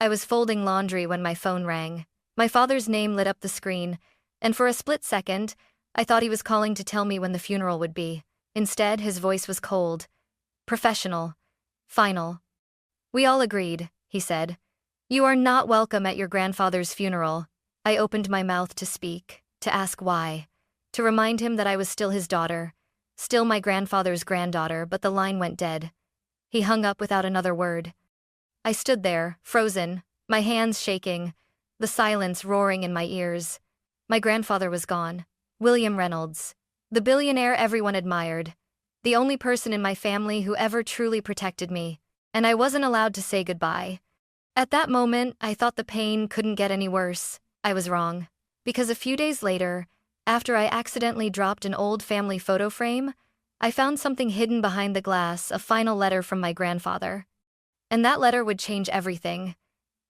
I was folding laundry when my phone rang. My father's name lit up the screen, and for a split second, I thought he was calling to tell me when the funeral would be. Instead, his voice was cold, professional, final. "We all agreed," he said. "You are not welcome at your grandfather's funeral." I opened my mouth to speak, to ask why, to remind him that I was still his daughter, still my grandfather's granddaughter, but the line went dead. He hung up without another word. I stood there, frozen, my hands shaking, the silence roaring in my ears. My grandfather was gone. William Reynolds, the billionaire everyone admired, the only person in my family who ever truly protected me, and I wasn't allowed to say goodbye. At that moment, I thought the pain couldn't get any worse. I was wrong. Because a few days later, after I accidentally dropped an old family photo frame, I found something hidden behind the glass, a final letter from my grandfather. And that letter would change everything,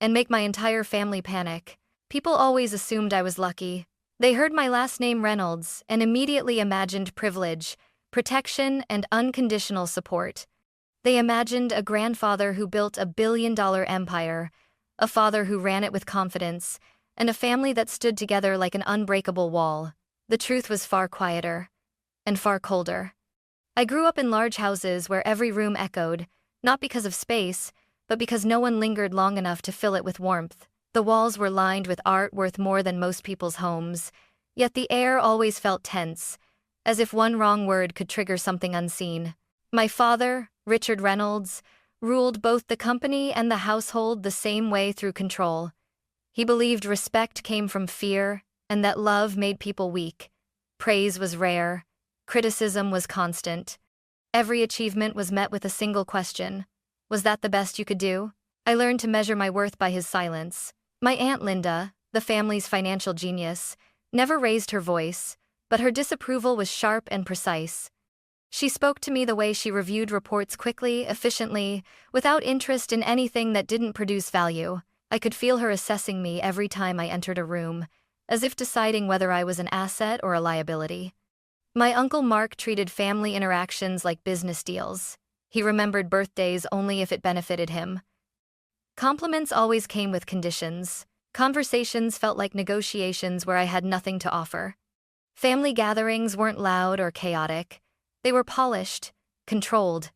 and make my entire family panic. People always assumed I was lucky. They heard my last name Reynolds and immediately imagined privilege, protection, and unconditional support. They imagined a grandfather who built a billion-dollar empire, a father who ran it with confidence, and a family that stood together like an unbreakable wall. The truth was far quieter, and far colder. I grew up in large houses where every room echoed, not because of space, but because no one lingered long enough to fill it with warmth. The walls were lined with art worth more than most people's homes, yet the air always felt tense, as if one wrong word could trigger something unseen. My father, Richard Reynolds, ruled both the company and the household the same way, through control. He believed respect came from fear, and that love made people weak. Praise was rare, criticism was constant. Every achievement was met with a single question: was that the best you could do? I learned to measure my worth by his silence. My Aunt Linda, the family's financial genius, never raised her voice, but her disapproval was sharp and precise. She spoke to me the way she reviewed reports quickly, efficiently, without interest in anything that didn't produce value. I could feel her assessing me every time I entered a room, as if deciding whether I was an asset or a liability. My Uncle Mark treated family interactions like business deals. He remembered birthdays only if it benefited him. Compliments always came with conditions. Conversations felt like negotiations where I had nothing to offer. Family gatherings weren't loud or chaotic. They were polished, controlled.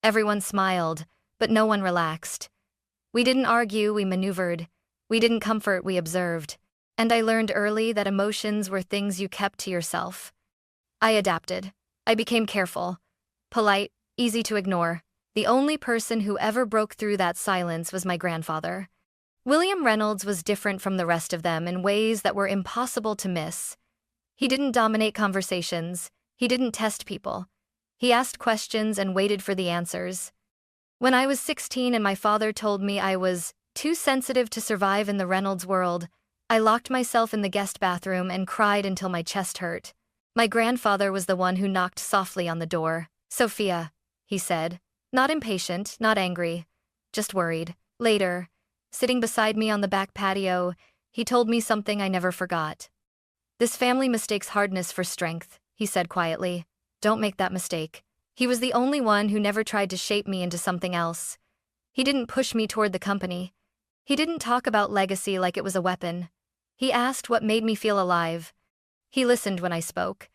Everyone smiled, but no one relaxed. We didn't argue, we maneuvered. We didn't comfort, we observed. And I learned early that emotions were things you kept to yourself. I adapted. I became careful, polite, easy to ignore. The only person who ever broke through that silence was my grandfather. William Reynolds was different from the rest of them in ways that were impossible to miss. He didn't dominate conversations. He didn't test people. He asked questions and waited for the answers. When I was 16 and my father told me I was too sensitive to survive in the Reynolds world, I locked myself in the guest bathroom and cried until my chest hurt. My grandfather was the one who knocked softly on the door. "Sophia," he said. Not impatient, not angry, just worried. Later, sitting beside me on the back patio, he told me something I never forgot. "This family mistakes hardness for strength," he said quietly. "Don't make that mistake." He was the only one who never tried to shape me into something else. He didn't push me toward the company. He didn't talk about legacy like it was a weapon. He asked what made me feel alive. He listened when I spoke,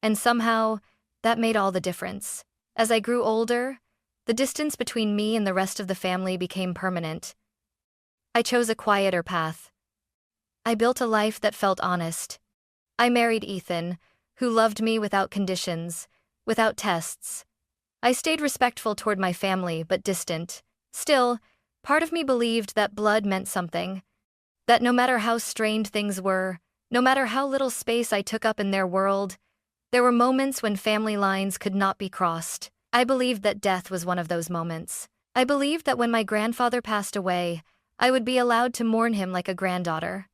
and somehow, that made all the difference. As I grew older, the distance between me and the rest of the family became permanent. I chose a quieter path. I built a life that felt honest. I married Ethan, who loved me without conditions, without tests. I stayed respectful toward my family, but distant. Still, part of me believed that blood meant something. That no matter how strained things were, no matter how little space I took up in their world, there were moments when family lines could not be crossed. I believed that death was one of those moments. I believed that when my grandfather passed away, I would be allowed to mourn him like a granddaughter.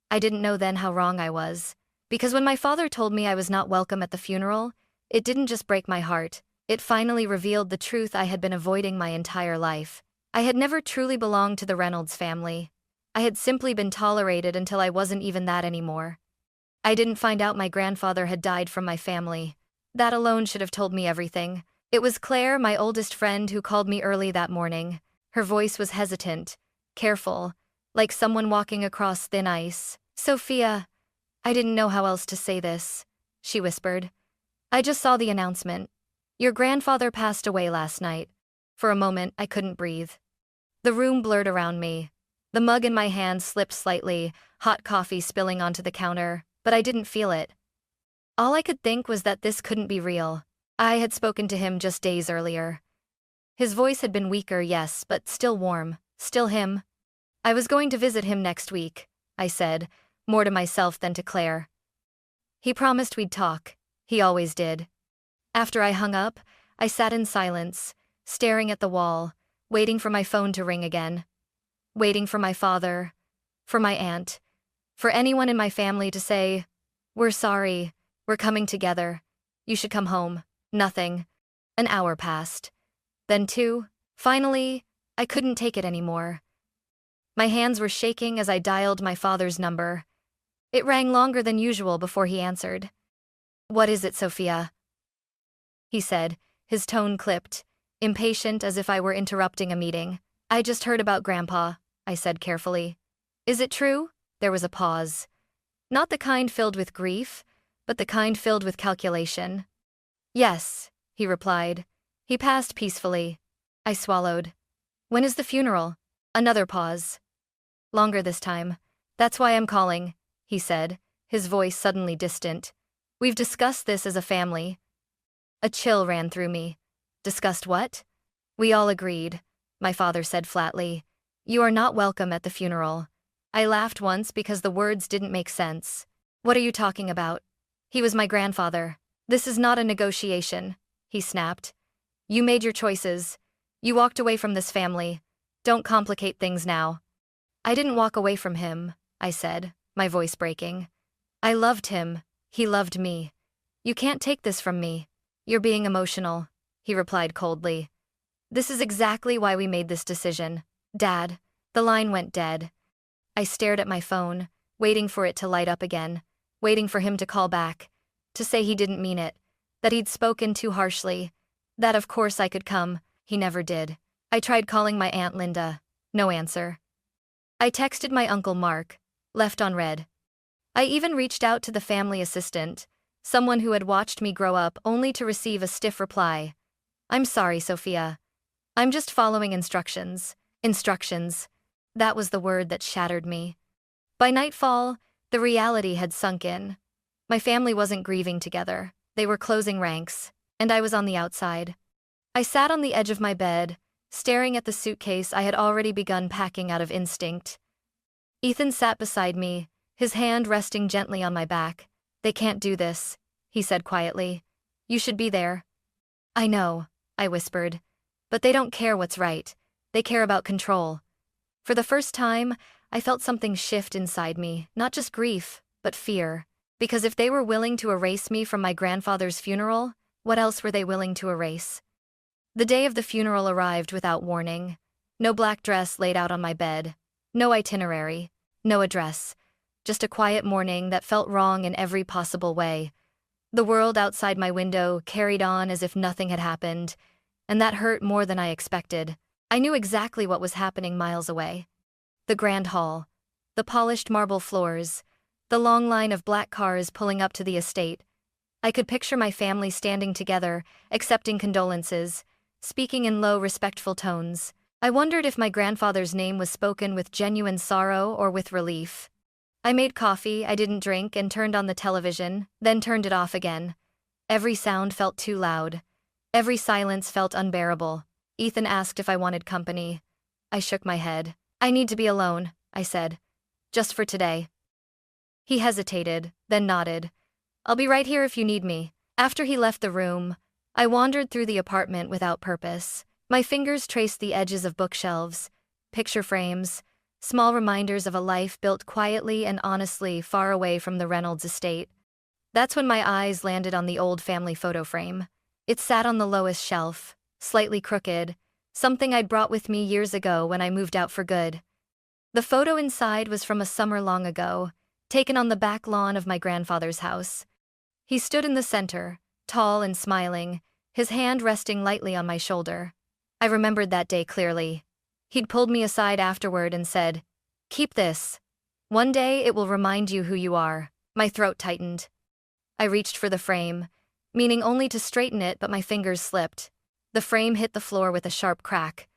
I didn't know then how wrong I was. Because when my father told me I was not welcome at the funeral, it didn't just break my heart. It finally revealed the truth I had been avoiding my entire life. I had never truly belonged to the Reynolds family. I had simply been tolerated until I wasn't even that anymore. I didn't find out my grandfather had died from my family. That alone should have told me everything. It was Claire, my oldest friend, who called me early that morning. Her voice was hesitant, careful, like someone walking across thin ice. "Sophia, I didn't know how else to say this," she whispered. "I just saw the announcement. Your grandfather passed away last night." For a moment, I couldn't breathe. The room blurred around me. The mug in my hand slipped slightly, hot coffee spilling onto the counter, but I didn't feel it. All I could think was that this couldn't be real. I had spoken to him just days earlier. His voice had been weaker, yes, but still warm. Still him. "I was going to visit him next week," I said, more to myself than to Claire. "He promised we'd talk. He always did." After I hung up, I sat in silence, staring at the wall, waiting for my phone to ring again. Waiting for my father, for my aunt, for anyone in my family to say, "We're sorry, we're coming together. You should come home." Nothing. An hour passed. Then 2. Finally, I couldn't take it anymore. My hands were shaking as I dialed my father's number. It rang longer than usual before he answered. "What is it, Sophia?" he said, his tone clipped, impatient as if I were interrupting a meeting. "I just heard about Grandpa," I said carefully. "Is it true?" There was a pause. Not the kind filled with grief, but the kind filled with calculation. "Yes," he replied. "He passed peacefully." I swallowed. "When is the funeral?" Another pause. Longer this time. "That's why I'm calling," he said, his voice suddenly distant. "We've discussed this as a family." A chill ran through me. "Discussed what?" "We all agreed," my father said flatly. "You are not welcome at the funeral." I laughed once because the words didn't make sense. "What are you talking about?" "He was my grandfather. This is not a negotiation," he snapped. "You made your choices. You walked away from this family. Don't complicate things now." "I didn't walk away from him," I said, my voice breaking. "I loved him. He loved me. You can't take this from me." "You're being emotional," he replied coldly. "This is exactly why we made this decision." "Dad." The line went dead. I stared at my phone, waiting for it to light up again, waiting for him to call back, to say he didn't mean it, that he'd spoken too harshly, that of course I could come. He never did. I tried calling my Aunt Linda. No answer. I texted my Uncle Mark, left on read. I even reached out to the family assistant, someone who had watched me grow up only to receive a stiff reply. "I'm sorry, Sophia. I'm just following instructions." Instructions. That was the word that shattered me. By nightfall, the reality had sunk in. My family wasn't grieving together. They were closing ranks, and I was on the outside. I sat on the edge of my bed, staring at the suitcase I had already begun packing out of instinct. Ethan sat beside me, his hand resting gently on my back. "They can't do this," he said quietly. "You should be there." "I know," I whispered. "But they don't care what's right. They care about control." For the first time, I felt something shift inside me, not just grief, but fear. Because if they were willing to erase me from my grandfather's funeral, what else were they willing to erase? The day of the funeral arrived without warning. No black dress laid out on my bed. No itinerary. No address. Just a quiet morning that felt wrong in every possible way. The world outside my window carried on as if nothing had happened, and that hurt more than I expected. I knew exactly what was happening miles away. The grand hall. The polished marble floors. The long line of black cars pulling up to the estate. I could picture my family standing together, accepting condolences, speaking in low, respectful tones. I wondered if my grandfather's name was spoken with genuine sorrow or with relief. I made coffee I didn't drink and turned on the television, then turned it off again. Every sound felt too loud. Every silence felt unbearable. Ethan asked if I wanted company. I shook my head. "I need to be alone," I said. "Just for today." He hesitated, then nodded. "I'll be right here if you need me." After he left the room, I wandered through the apartment without purpose. My fingers traced the edges of bookshelves, picture frames, small reminders of a life built quietly and honestly far away from the Reynolds estate. That's when my eyes landed on the old family photo frame. It sat on the lowest shelf, slightly crooked, something I'd brought with me years ago when I moved out for good. The photo inside was from a summer long ago, taken on the back lawn of my grandfather's house. He stood in the center, tall and smiling, his hand resting lightly on my shoulder. I remembered that day clearly. He'd pulled me aside afterward and said, Keep this. One day it will remind you who you are. My throat tightened. I reached for the frame, meaning only to straighten it, but my fingers slipped. The frame hit the floor with a sharp crack.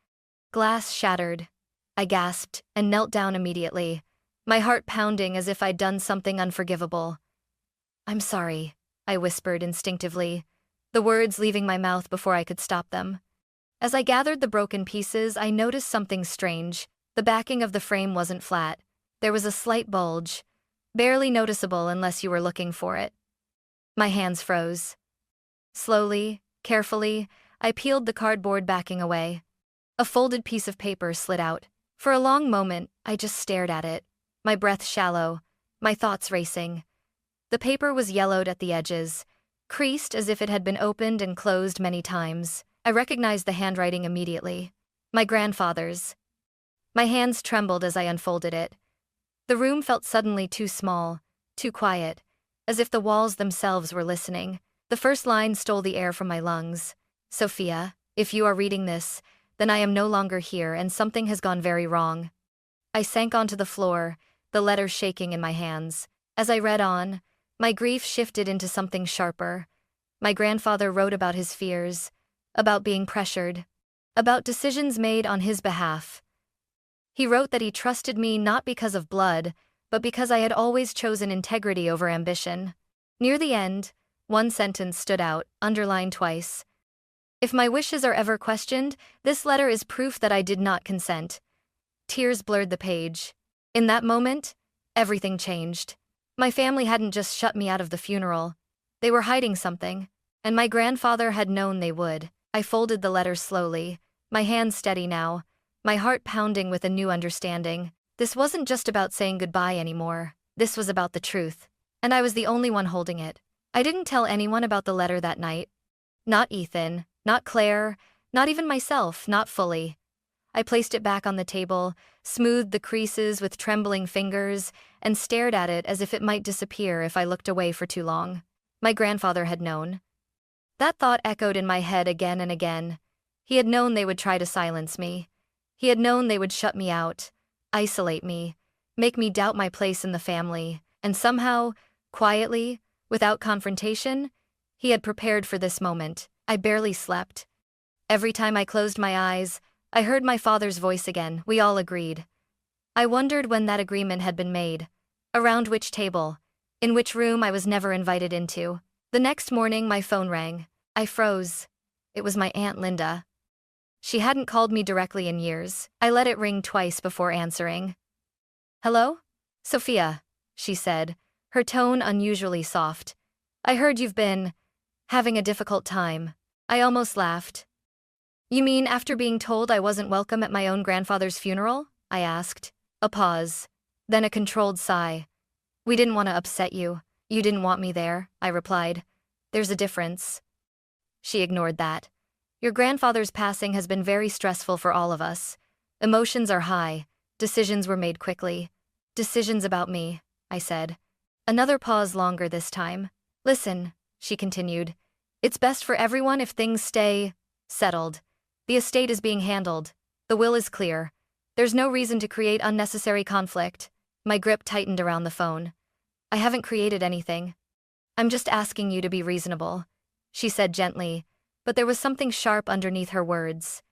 Glass shattered. I gasped and knelt down immediately, my heart pounding as if I'd done something unforgivable. "I'm sorry," I whispered instinctively, the words leaving my mouth before I could stop them. As I gathered the broken pieces, I noticed something strange. The backing of the frame wasn't flat. There was a slight bulge, barely noticeable unless you were looking for it. My hands froze. Slowly, carefully, I peeled the cardboard backing away. A folded piece of paper slid out. For a long moment, I just stared at it, my breath shallow, my thoughts racing. The paper was yellowed at the edges, creased as if it had been opened and closed many times. I recognized the handwriting immediately. My grandfather's. My hands trembled as I unfolded it. The room felt suddenly too small, too quiet, as if the walls themselves were listening. The first line stole the air from my lungs. "Sophia, if you are reading this, then I am no longer here and something has gone very wrong." I sank onto the floor, the letter shaking in my hands. As I read on, my grief shifted into something sharper. My grandfather wrote about his fears, about being pressured, about decisions made on his behalf. He wrote that he trusted me not because of blood, but because I had always chosen integrity over ambition. Near the end, one sentence stood out, underlined twice. "If my wishes are ever questioned, this letter is proof that I did not consent." Tears blurred the page. In that moment, everything changed. My family hadn't just shut me out of the funeral. They were hiding something, and my grandfather had known they would. I folded the letter slowly, my hands steady now, my heart pounding with a new understanding. This wasn't just about saying goodbye anymore. This was about the truth. And I was the only one holding it. I didn't tell anyone about the letter that night. Not Ethan, not Claire, not even myself, not fully. I placed it back on the table, smoothed the creases with trembling fingers, and stared at it as if it might disappear if I looked away for too long. My grandfather had known. That thought echoed in my head again and again. He had known they would try to silence me. He had known they would shut me out, isolate me, make me doubt my place in the family, and somehow, quietly, without confrontation, he had prepared for this moment. I barely slept. Every time I closed my eyes, I heard my father's voice again. We all agreed. I wondered when that agreement had been made. Around which table? In which room I was never invited into? The next morning, my phone rang. I froze. It was my Aunt Linda. She hadn't called me directly in years. I let it ring twice before answering. "Hello? Sophia," she said, her tone unusually soft. "I heard you've been having a difficult time." I almost laughed. "You mean after being told I wasn't welcome at my own grandfather's funeral?" I asked. A pause, then a controlled sigh. "We didn't want to upset you. You didn't want me there," I replied. "There's a difference." She ignored that. "Your grandfather's passing has been very stressful for all of us. Emotions are high. Decisions were made quickly." "Decisions about me," I said. Another pause, longer this time. "Listen," she continued. "It's best for everyone if things stay settled. The estate is being handled. The will is clear. There's no reason to create unnecessary conflict." My grip tightened around the phone. "I haven't created anything. I'm just asking you to be reasonable," she said gently, but there was something sharp underneath her words.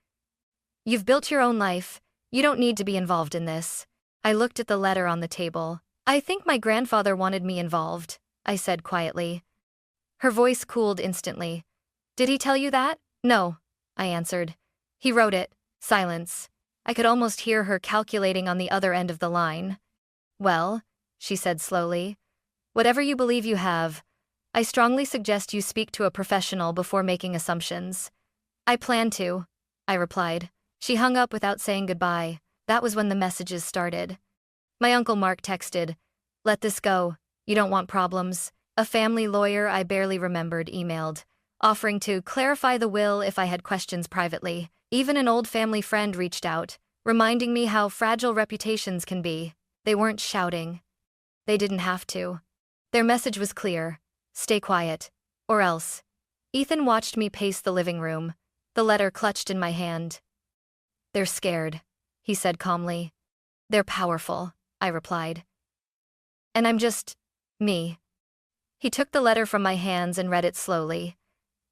"You've built your own life. You don't need to be involved in this." I looked at the letter on the table. "I think my grandfather wanted me involved," I said quietly. Her voice cooled instantly. "Did he tell you that?" "No," I answered. "He wrote it." Silence. I could almost hear her calculating on the other end of the line. "Well," she said slowly, "whatever you believe you have, I strongly suggest you speak to a professional before making assumptions." "I plan to," I replied. She hung up without saying goodbye. That was when the messages started. My Uncle Mark texted, "Let this go. You don't want problems." A family lawyer I barely remembered emailed, offering to clarify the will if I had questions privately. Even an old family friend reached out, reminding me how fragile reputations can be. They weren't shouting. They didn't have to. Their message was clear. Stay quiet. Or else. Ethan watched me pace the living room, the letter clutched in my hand. "They're scared," he said calmly. They're powerful, I replied. And I'm just me. He took the letter from my hands and read it slowly.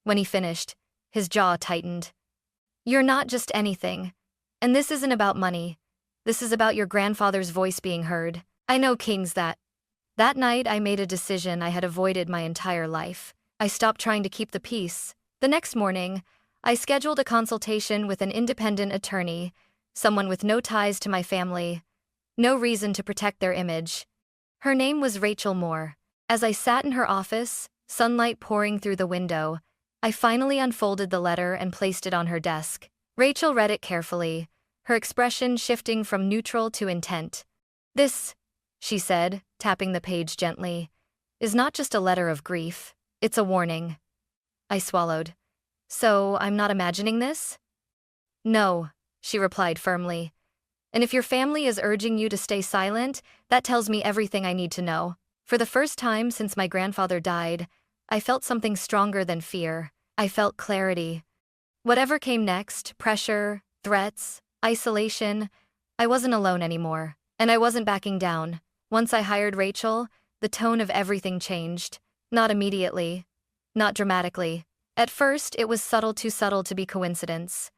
When he finished, his jaw tightened. You're not just anything. And this isn't about money. This is about your grandfather's voice being heard. I know kings that. That night I made a decision I had avoided my entire life. I stopped trying to keep the peace. The next morning, I scheduled a consultation with an independent attorney, someone with no ties to my family, no reason to protect their image. Her name was Rachel Moore. As I sat in her office, sunlight pouring through the window, I finally unfolded the letter and placed it on her desk. Rachel read it carefully, her expression shifting from neutral to intent. This, she said, tapping the page gently, is not just a letter of grief, it's a warning. I swallowed. So, I'm not imagining this? No, she replied firmly. And if your family is urging you to stay silent, that tells me everything I need to know. For the first time since my grandfather died, I felt something stronger than fear. I felt clarity. Whatever came next, pressure, threats, isolation, I wasn't alone anymore. And I wasn't backing down. Once I hired Rachel, the tone of everything changed. Not immediately. Not dramatically. At first, it was too subtle to be coincidence.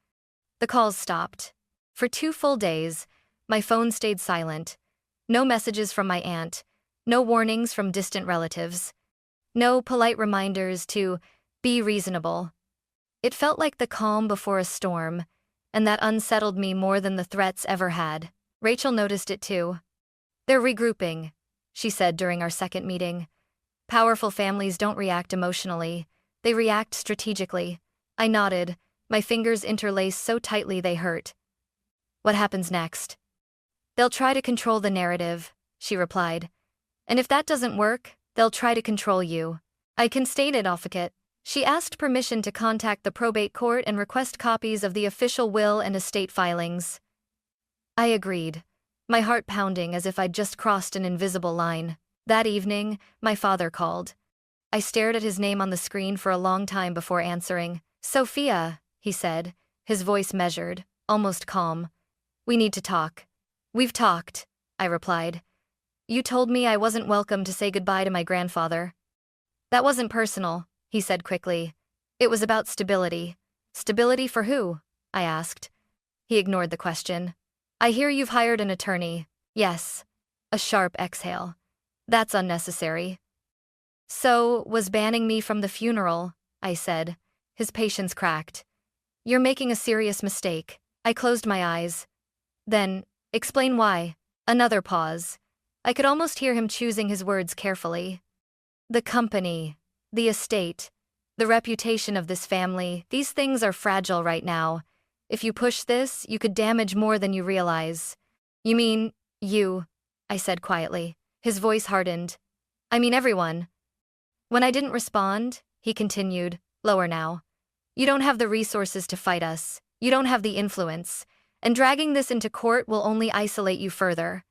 The calls stopped. For 2 full days, my phone stayed silent. No messages from my aunt. No warnings from distant relatives. No polite reminders to be reasonable. It felt like the calm before a storm, and that unsettled me more than the threats ever had. Rachel noticed it too. They're regrouping, she said during our second meeting. Powerful families don't react emotionally. They react strategically. I nodded, my fingers interlaced so tightly they hurt. What happens next? They'll try to control the narrative, she replied. And if that doesn't work, they'll try to control you. I can state it, advocate. She asked permission to contact the probate court and request copies of the official will and estate filings. I agreed, my heart pounding as if I'd just crossed an invisible line. That evening, my father called. I stared at his name on the screen for a long time before answering. Sophia, he said, his voice measured, almost calm. We need to talk. We've talked, I replied. You told me I wasn't welcome to say goodbye to my grandfather. That wasn't personal, he said quickly. It was about stability. Stability for who? I asked. He ignored the question. I hear you've hired an attorney. Yes. A sharp exhale. That's unnecessary. So, was banning me from the funeral, I said. His patience cracked. You're making a serious mistake. I closed my eyes. Then, explain why. Another pause. I could almost hear him choosing his words carefully. The company, the estate, the reputation of this family, these things are fragile right now. If you push this, you could damage more than you realize. You mean, you, I said quietly. His voice hardened. I mean everyone. When I didn't respond, he continued, lower now. You don't have the resources to fight us. You don't have the influence. And dragging this into court will only isolate you further.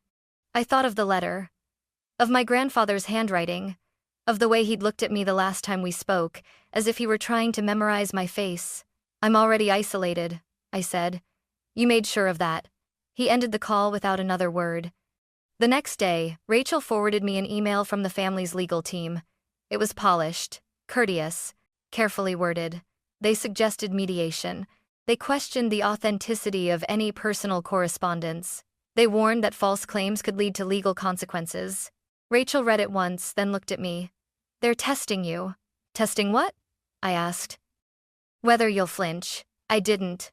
I thought of the letter. Of my grandfather's handwriting. Of the way he'd looked at me the last time we spoke, as if he were trying to memorize my face. I'm already isolated, I said. You made sure of that. He ended the call without another word. The next day, Rachel forwarded me an email from the family's legal team. It was polished, courteous, carefully worded. They suggested mediation. They questioned the authenticity of any personal correspondence. They warned that false claims could lead to legal consequences. Rachel read it once, then looked at me. They're testing you. Testing what? I asked. Whether you'll flinch. I didn't.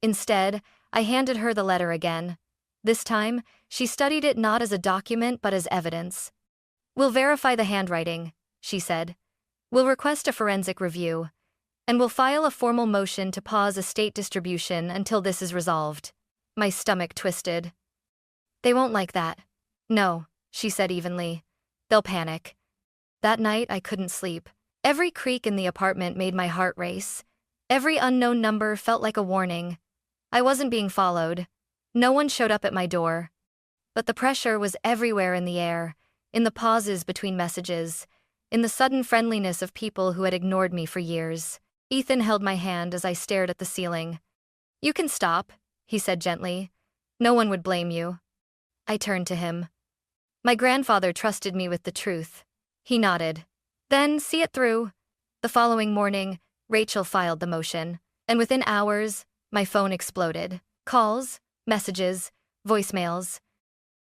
Instead, I handed her the letter again. This time, she studied it not as a document but as evidence. We'll verify the handwriting, she said. We'll request a forensic review. And we'll file a formal motion to pause estate distribution until this is resolved. My stomach twisted. They won't like that. No, she said evenly. They'll panic. That night, I couldn't sleep. Every creak in the apartment made my heart race. Every unknown number felt like a warning. I wasn't being followed. No one showed up at my door. But the pressure was everywhere in the air, in the pauses between messages, in the sudden friendliness of people who had ignored me for years. Ethan held my hand as I stared at the ceiling. You can stop, he said gently. No one would blame you. I turned to him. My grandfather trusted me with the truth. He nodded. Then, see it through. The following morning, Rachel filed the motion, and within hours, my phone exploded. Calls, messages, voicemails.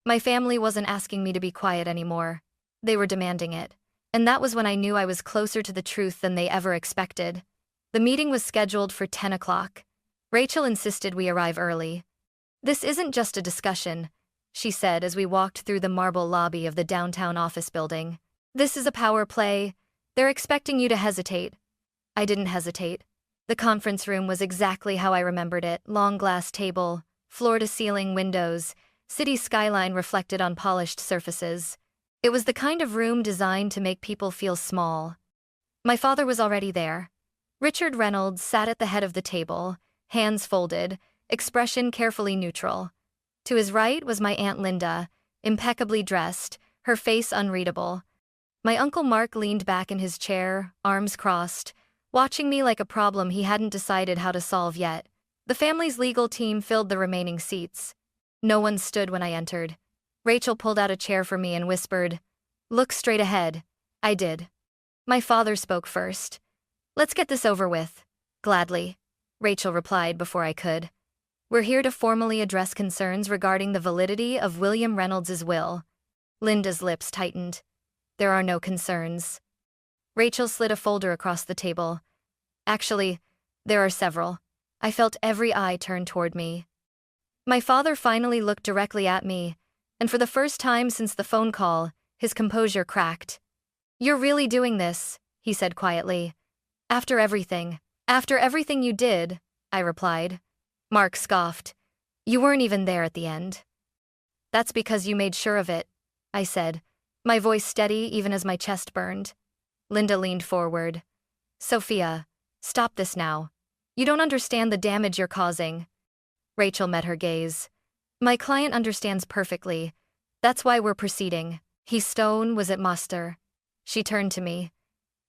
My family wasn't asking me to be quiet anymore. They were demanding it. And that was when I knew I was closer to the truth than they ever expected. The meeting was scheduled for 10 o'clock. Rachel insisted we arrive early. This isn't just a discussion, she said as we walked through the marble lobby of the downtown office building. This is a power play. They're expecting you to hesitate. I didn't hesitate. The conference room was exactly how I remembered it. Long glass table, floor-to-ceiling windows, city skyline reflected on polished surfaces. It was the kind of room designed to make people feel small. My father was already there. Richard Reynolds sat at the head of the table, hands folded, expression carefully neutral. To his right was my Aunt Linda, impeccably dressed, her face unreadable. My Uncle Mark leaned back in his chair, arms crossed, watching me like a problem he hadn't decided how to solve yet. The family's legal team filled the remaining seats. No one stood when I entered. Rachel pulled out a chair for me and whispered, "Look straight ahead." I did. My father spoke first. "Let's get this over with." "Gladly," Rachel replied before I could. "We're here to formally address concerns regarding the validity of William Reynolds's will." Linda's lips tightened. "There are no concerns." Rachel slid a folder across the table. "Actually, there are several." I felt every eye turn toward me. My father finally looked directly at me, and for the first time since the phone call, his composure cracked. "You're really doing this," he said quietly. After everything you did," I replied. Mark scoffed. "You weren't even there at the end." "That's because you made sure of it," I said, my voice steady even as my chest burned. Linda leaned forward. "Sophia, stop this now. You don't understand the damage you're causing." Rachel met her gaze. "My client understands perfectly. That's why we're proceeding. His stone was at Master." She turned to me.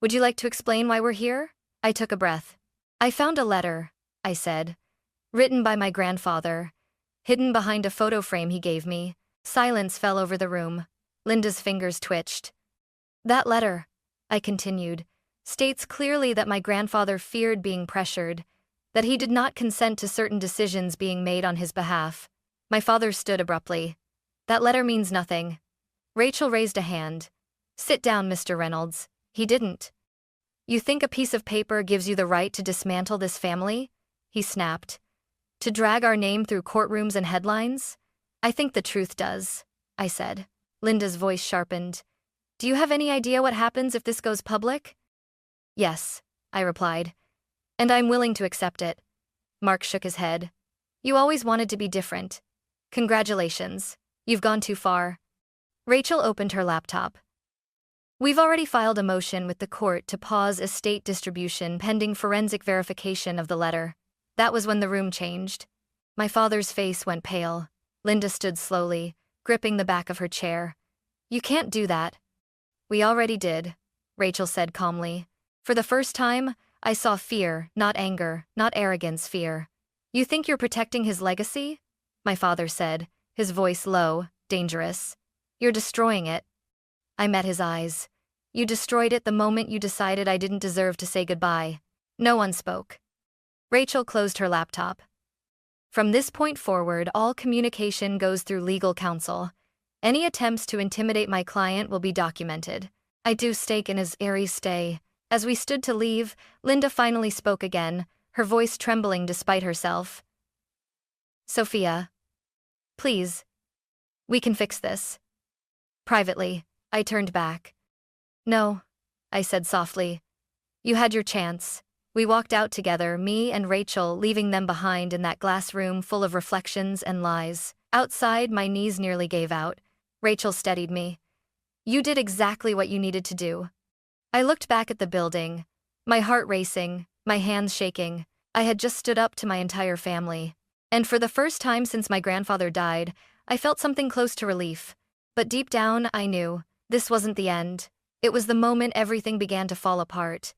"Would you like to explain why we're here?" I took a breath. "I found a letter," I said, "written by my grandfather, hidden behind a photo frame he gave me." Silence fell over the room. Linda's fingers twitched. "That letter," I continued, "states clearly that my grandfather feared being pressured, that he did not consent to certain decisions being made on his behalf." My father stood abruptly. "That letter means nothing." Rachel raised a hand. "Sit down, Mr. Reynolds. He didn't." "You think a piece of paper gives you the right to dismantle this family?" he snapped. "To drag our name through courtrooms and headlines?" "I think the truth does," I said. Linda's voice sharpened. "Do you have any idea what happens if this goes public?" "Yes," I replied. "And I'm willing to accept it." Mark shook his head. "You always wanted to be different. Congratulations. You've gone too far." Rachel opened her laptop. "We've already filed a motion with the court to pause estate distribution pending forensic verification of the letter." That was when the room changed. My father's face went pale. Linda stood slowly, gripping the back of her chair. "You can't do that." "We already did," Rachel said calmly. For the first time, I saw fear, not anger, not arrogance, fear. "You think you're protecting his legacy?" my father said, his voice low, dangerous. "You're destroying it." I met his eyes. "You destroyed it the moment you decided I didn't deserve to say goodbye." No one spoke. Rachel closed her laptop. "From this point forward, all communication goes through legal counsel. Any attempts to intimidate my client will be documented. I do stake in his airy stay." As we stood to leave, Linda finally spoke again, her voice trembling despite herself. "Sophia. Please. We can fix this." Privately, I turned back. "No," I said softly. "You had your chance." We walked out together, me and Rachel, leaving them behind in that glass room full of reflections and lies. Outside, my knees nearly gave out. Rachel steadied me. "You did exactly what you needed to do." I looked back at the building, my heart racing, my hands shaking. I had just stood up to my entire family. And for the first time since my grandfather died, I felt something close to relief. But deep down, I knew this wasn't the end. It was the moment everything began to fall apart.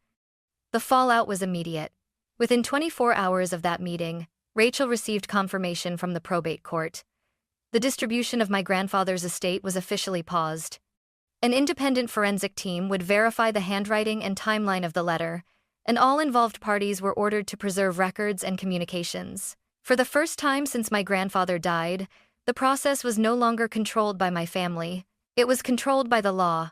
The fallout was immediate. Within 24 hours of that meeting, Rachel received confirmation from the probate court. The distribution of my grandfather's estate was officially paused. An independent forensic team would verify the handwriting and timeline of the letter, and all involved parties were ordered to preserve records and communications. For the first time since my grandfather died, the process was no longer controlled by my family. It was controlled by the law.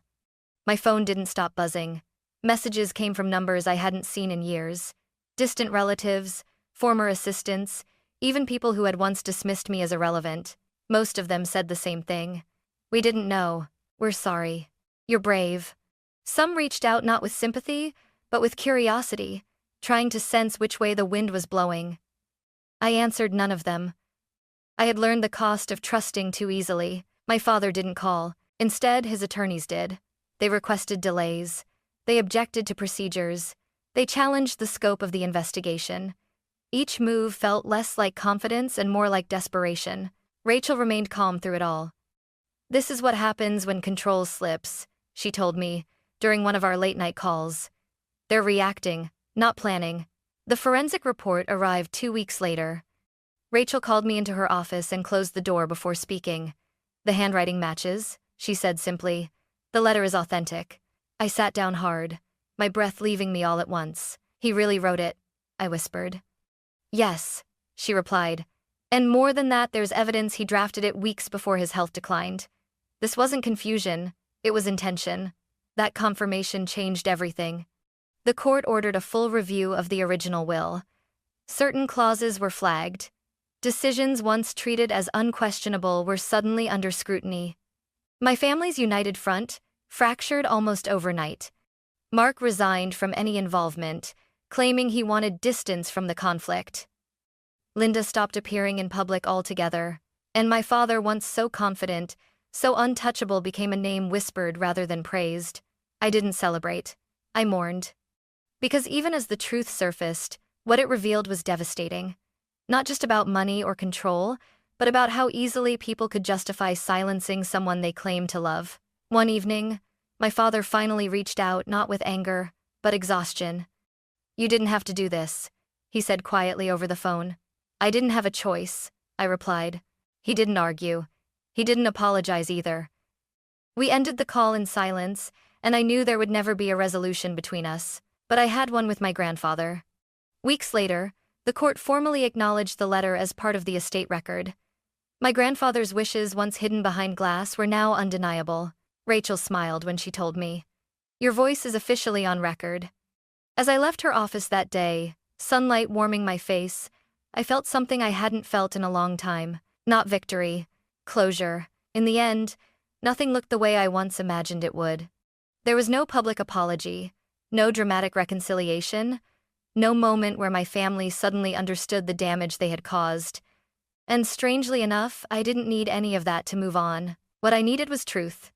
My phone didn't stop buzzing. Messages came from numbers I hadn't seen in years. Distant relatives, former assistants, even people who had once dismissed me as irrelevant. Most of them said the same thing. "We didn't know. We're sorry. You're brave." Some reached out not with sympathy, but with curiosity, trying to sense which way the wind was blowing. I answered none of them. I had learned the cost of trusting too easily. My father didn't call. Instead, his attorneys did. They requested delays. They objected to procedures. They challenged the scope of the investigation. Each move felt less like confidence and more like desperation. Rachel remained calm through it all. "This is what happens when control slips," she told me, during one of our late-night calls. "They're reacting, not planning." The forensic report arrived 2 weeks later. Rachel called me into her office and closed the door before speaking. "The handwriting matches," she said simply. "The letter is authentic." I sat down hard, my breath leaving me all at once. "He really wrote it," I whispered. "Yes," she replied. "And more than that, there's evidence he drafted it weeks before his health declined. This wasn't confusion, it was intention." That confirmation changed everything. The court ordered a full review of the original will. Certain clauses were flagged. Decisions once treated as unquestionable were suddenly under scrutiny. My family's united front fractured almost overnight. Mark resigned from any involvement, claiming he wanted distance from the conflict. Linda stopped appearing in public altogether, and my father, once so confident, so untouchable, became a name whispered rather than praised. I didn't celebrate. I mourned. Because even as the truth surfaced, what it revealed was devastating. Not just about money or control, but about how easily people could justify silencing someone they claimed to love. One evening, my father finally reached out, not with anger, but exhaustion. "You didn't have to do this," he said quietly over the phone. "I didn't have a choice," I replied. He didn't argue. He didn't apologize either. We ended the call in silence, and I knew there would never be a resolution between us. But I had one with my grandfather. Weeks later, the court formally acknowledged the letter as part of the estate record. My grandfather's wishes, once hidden behind glass, were now undeniable. Rachel smiled when she told me, "Your voice is officially on record." As I left her office that day, sunlight warming my face, I felt something I hadn't felt in a long time. Not victory, closure. In the end, nothing looked the way I once imagined it would. There was no public apology. No dramatic reconciliation, no moment where my family suddenly understood the damage they had caused. And strangely enough, I didn't need any of that to move on. What I needed was truth.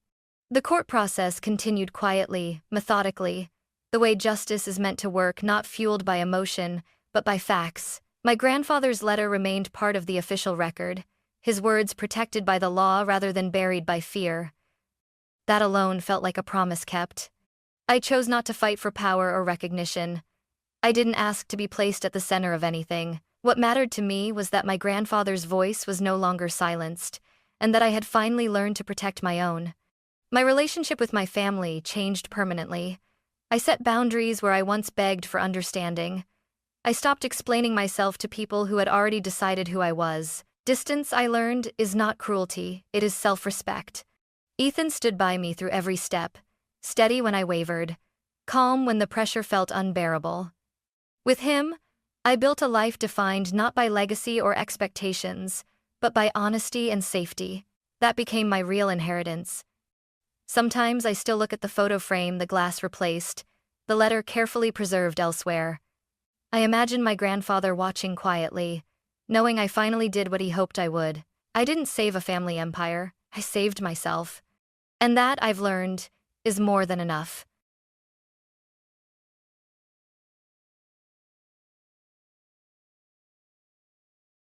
The court process continued quietly, methodically, the way justice is meant to work, not fueled by emotion, but by facts. My grandfather's letter remained part of the official record, his words protected by the law rather than buried by fear. That alone felt like a promise kept. I chose not to fight for power or recognition. I didn't ask to be placed at the center of anything. What mattered to me was that my grandfather's voice was no longer silenced, and that I had finally learned to protect my own. My relationship with my family changed permanently. I set boundaries where I once begged for understanding. I stopped explaining myself to people who had already decided who I was. Distance, I learned, is not cruelty, it is self-respect. Ethan stood by me through every step, steady when I wavered, calm when the pressure felt unbearable. With him, I built a life defined not by legacy or expectations, but by honesty and safety. That became my real inheritance. Sometimes I still look at the photo frame the glass replaced, the letter carefully preserved elsewhere. I imagine my grandfather watching quietly, knowing I finally did what he hoped I would. I didn't save a family empire, I saved myself. And that, I've learned, is more than enough.